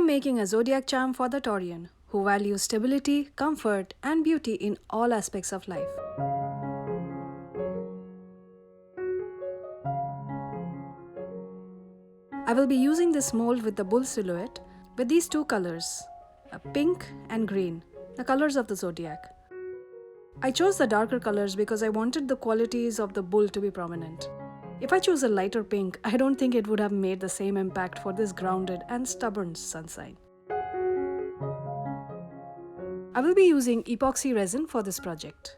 am making a zodiac charm for the Taurean, who values stability, comfort, and beauty in all aspects of life. I will be using this mold with the bull silhouette with these two colors, pink and green, the colors of the zodiac. I chose the darker colors because I wanted the qualities of the bull to be prominent. If I choose a lighter pink, I don't think it would have made the same impact for this grounded and stubborn sun sign. I will be using epoxy resin for this project.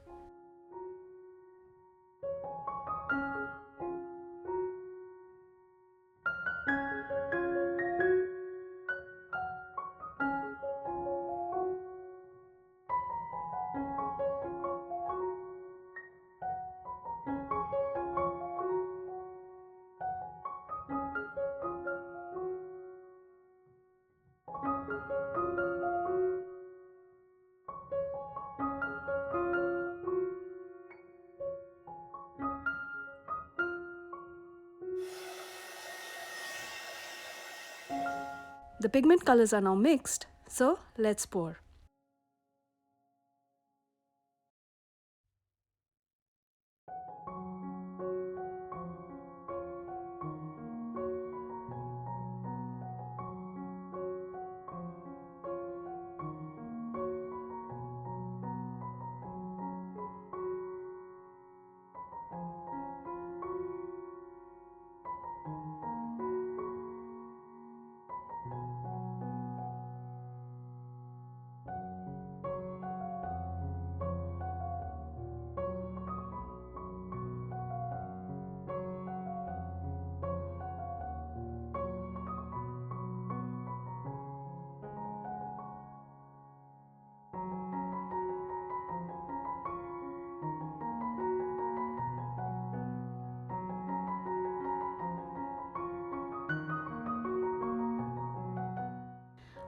The pigment colors are now mixed, so let's pour.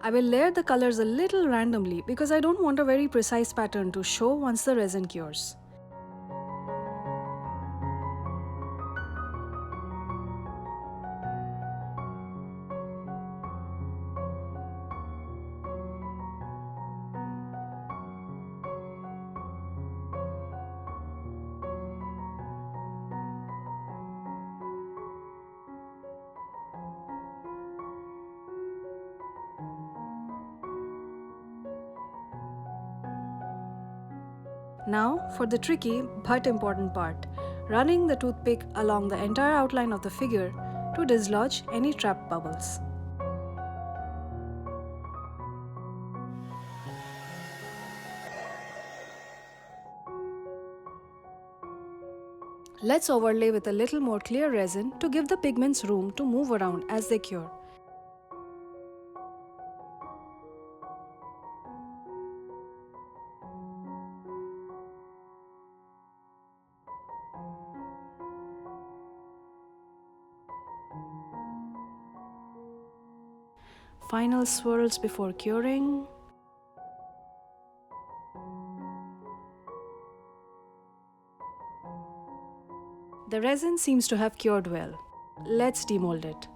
I will layer the colors a little randomly because I don't want a very precise pattern to show once the resin cures. Now for the tricky but important part, running the toothpick along the entire outline of the figure to dislodge any trapped bubbles. Let's overlay with a little more clear resin to give the pigments room to move around as they cure. Final swirls before curing. The resin seems to have cured well. Let's demold it.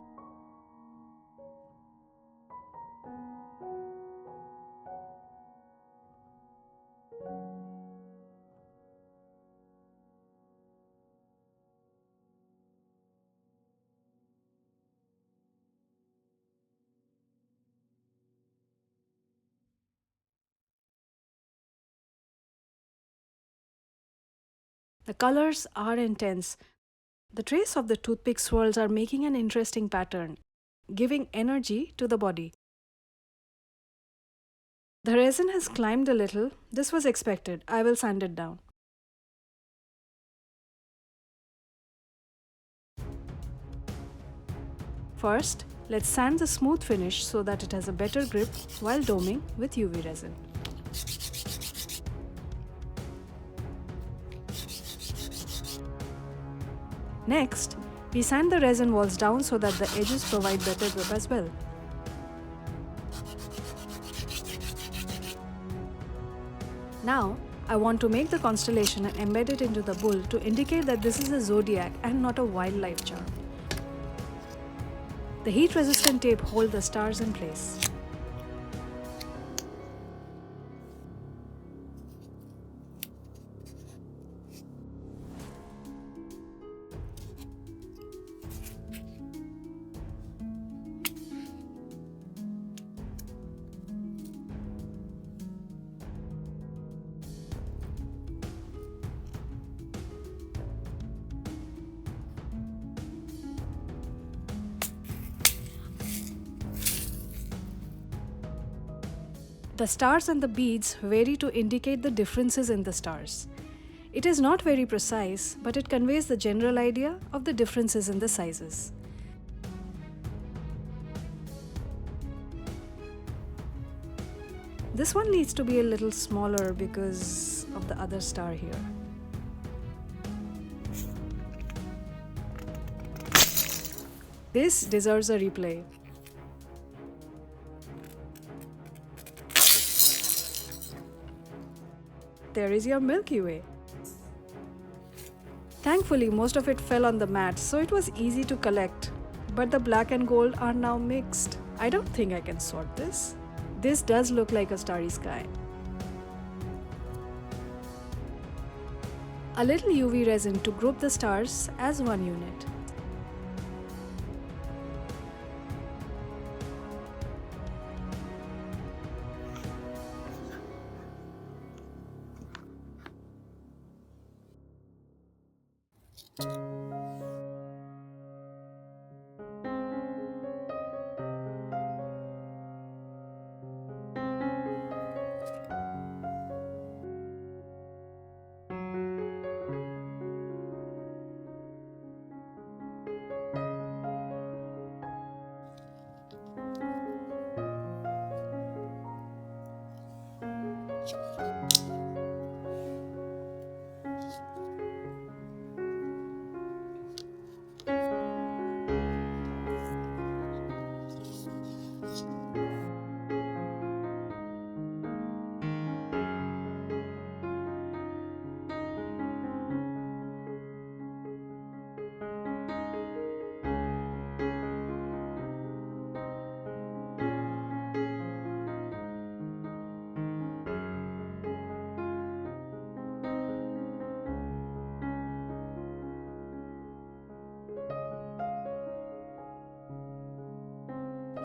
The colors are intense. The trace of the toothpick swirls are making an interesting pattern, giving energy to the body. The resin has climbed a little. This was expected. I will sand it down. First, let's sand the smooth finish so that it has a better grip while doming with UV resin. Next, we sand the resin walls down so that the edges provide better grip as well. Now, I want to make the constellation and embed it into the bull to indicate that this is a zodiac and not a wildlife charm. The heat-resistant tape holds the stars in place. The stars and the beads vary to indicate the differences in the stars. It is not very precise, but it conveys the general idea of the differences in the sizes. This one needs to be a little smaller because of the other star here. This deserves a replay. There is your Milky Way. Thankfully, most of it fell on the mat, so it was easy to collect. But the black and gold are now mixed. I don't think I can sort this. This does look like a starry sky. A little UV resin to group the stars as one unit.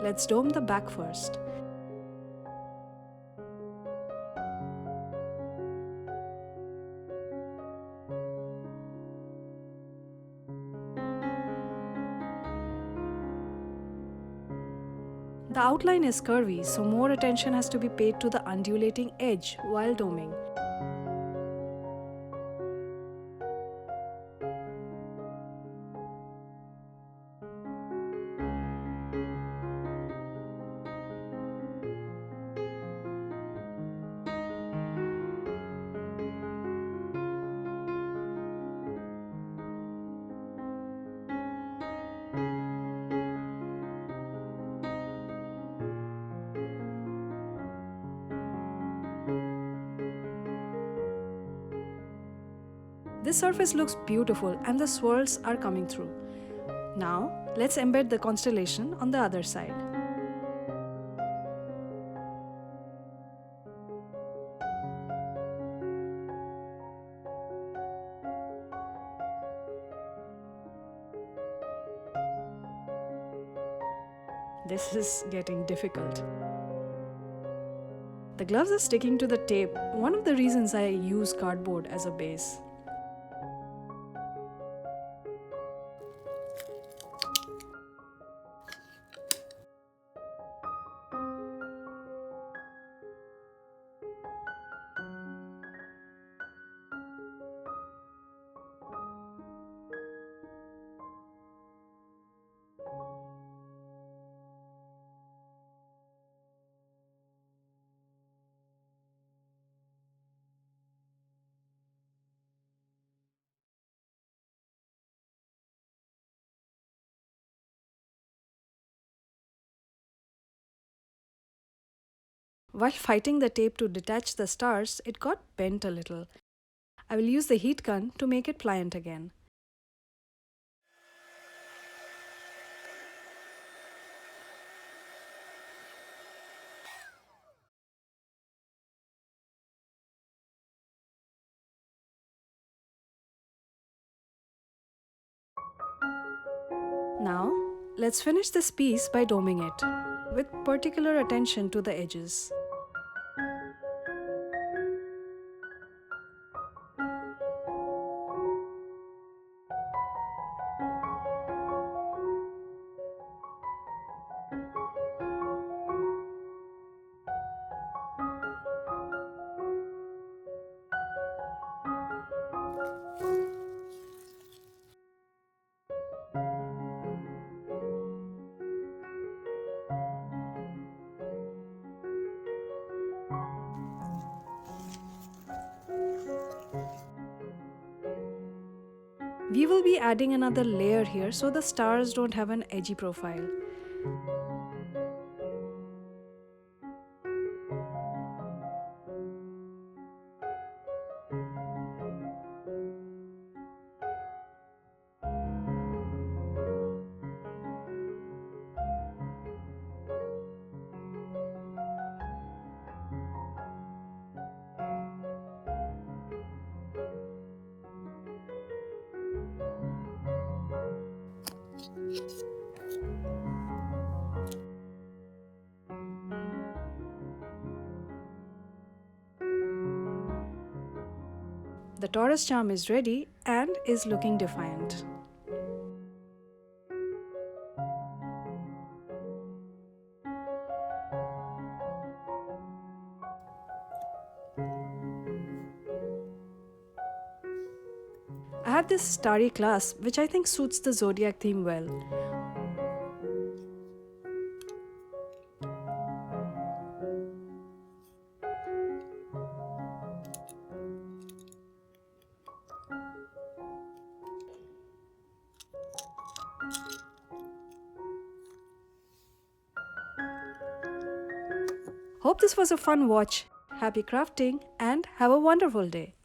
Let's dome the back first. The outline is curvy, so more attention has to be paid to the undulating edge while doming. This surface looks beautiful and the swirls are coming through. Now, let's embed the constellation on the other side. This is getting difficult. The gloves are sticking to the tape, one of the reasons I use cardboard as a base. While fighting the tape to detach the stars, it got bent a little. I will use the heat gun to make it pliant again. Now, let's finish this piece by doming it, with particular attention to the edges. We will be adding another layer here so the stars don't have an edgy profile. The Taurus charm is ready and is looking defiant. I have this starry clasp which I think suits the zodiac theme well. Hope this was a fun watch. Happy crafting and have a wonderful day.